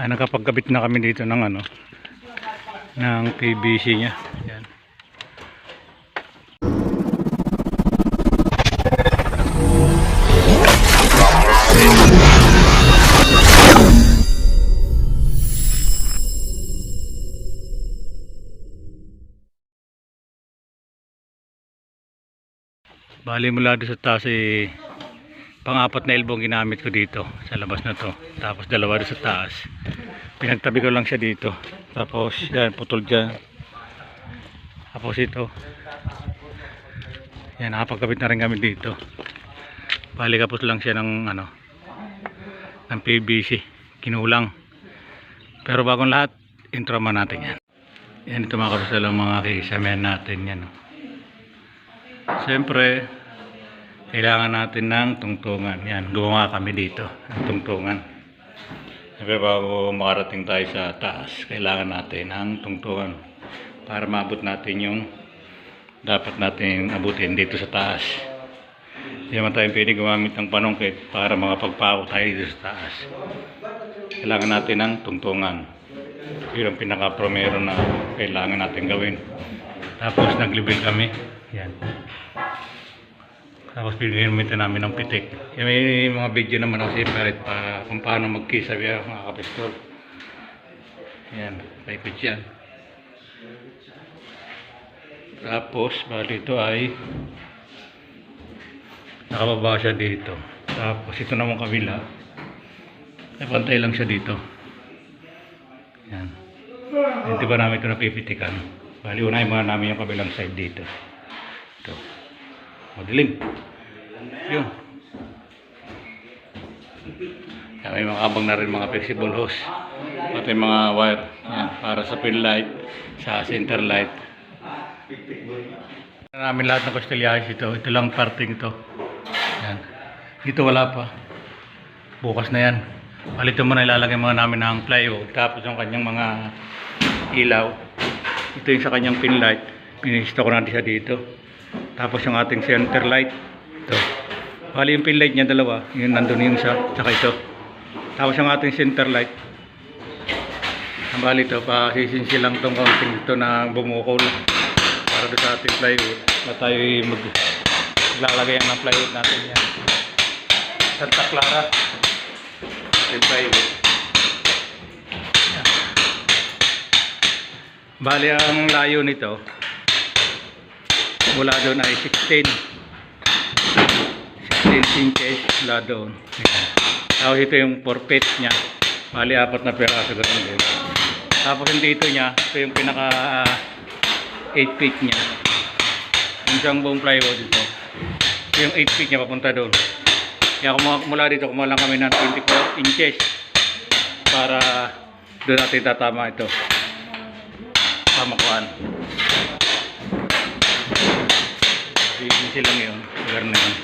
Ay, nakapagkabit na kami dito ng ano, ng PVC nya. Yan. Bali mula doon sa taas pang-apat na elbow ginamit ko dito sa labas na to. Tapos dalawa doon sa taas. Pinagtabi ko lang siya dito. Tapos yan, putol dyan. Tapos ito. Yan, nakapagkabit na rin kami dito. Bali kapos lang siya ng ano, ng PVC. Kinulang. Pero bagong lahat, intro man natin yan. Yan, ito mga kapos lang mga kisamayan natin yan. Siyempre, kailangan natin ng tungtungan. Yan, gumawa kami dito ng tungtungan. Siyempre, bago makarating tayo sa taas, kailangan natin ng tungtungan para maabot natin yung dapat natin abutin dito sa taas. Hindi naman tayo pwede gumamit ng panungkit para makapagpako tayo dito sa taas. Kailangan natin ng tungtungan. Yun ang pinaka-primero na kailangan natin gawin. Tapos, nag-level kami. Yan. Tapos pinagamitan namin ng pitik. May mga video naman ako separate pa kung paano magkisabi mga kapistol. Yan, paipit yan. Tapos bali ito ay nakababa siya dito. Tapos ito naman kabila ay pantay lang siya dito. Yan. Hindi ba namin ito napipitikan? Bali unahin muna namin yung kabilang side dito. Ito. Madilim. Yun. Yan, may mga abang na rin mga flexible hose. Pati mga wire. Yan, para sa pin light, sa center light. Namin lahat ng kustilyahis ito. Ito lang parting ito. Yan. Dito wala pa. Bukas na yan. Palito muna ilalagay mga namin ng plywood. Tapos yung kanyang mga ilaw. Ito yung sa kanyang pin light. Pinista ko natin siya dito. Tapos yung ating center light. Ito. Bali yung pin light niya dalawa. Yun nandun yung isa. Tsaka ito. Tapos yung ating center light. Ang bali ito. Pasisinsi lang itong counting ito na bumukol. Para doon sa ating plywood. Na tayo maglalagay ng plywood natin yan. Santa Clara. Ating plywood. Yan. Bali ang layo nito. Mula doon ay 16 inches mula doon. Tapos ito yung 4 feet nya. Bali 4 na peraso ganoon din. Tapos yung dito nya, ito yung pinaka 8 feet nya. Yung siyang buong plywood ito. Ito yung 8 feet nya papunta doon. Kaya mula dito kumuha lang kami ng 24 inches para doon natin tatama ito. Pamakuan. Easy lang yun. Lugar na yun.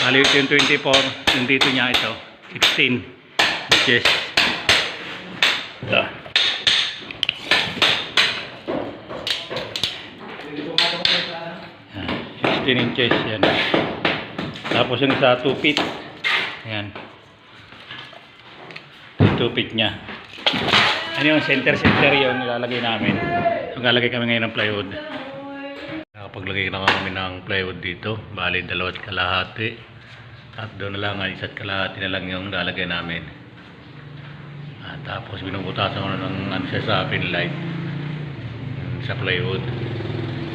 Bali yung 24. Yung dito niya ito. 16 inches. Ito. Yan. 16 inches. Yan. Tapos yung isa 2 feet. Yan. 2 feet niya. Ano yung center yun nilalagay namin. Maglalagay kami ngayon ng plywood. Nakapaglagay na kami ng plywood dito. Bali 2 kalahati. At doon na lang, 1 kalahati na lang yung lalagay namin. At tapos binubutasan ko na ng siya sa pin light. Sa plywood.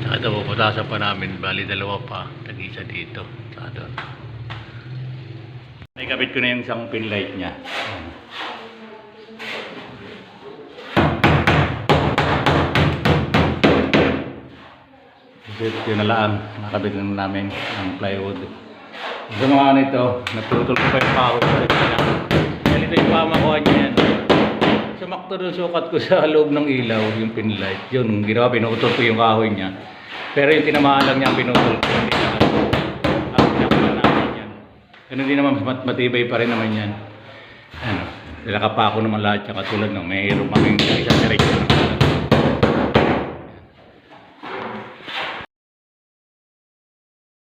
At ito bubutasan pa namin. Bali 2 pa. Tag-isa dito. Sa doon. Nakikabit ko na yung isang pin light niya. Yun na lang, nakabit na namin ang plywood. Sa mga ano ito, naputol ko pa yung pako. Yan ito yung pamakuha niya yan. Sumakto doon sukat ko sa loob ng ilaw, yung pin light. Yun, ginawa, pinutol ko yung kahoy niya. Pero yung tinamaan lang niya, pinutol ko. Hindi na ang pinakala namin yan. Ganun din naman, matibay pa rin naman yan. Ano, nakapako naman lahat yung katulad ng mayroon kaming isang direksyon.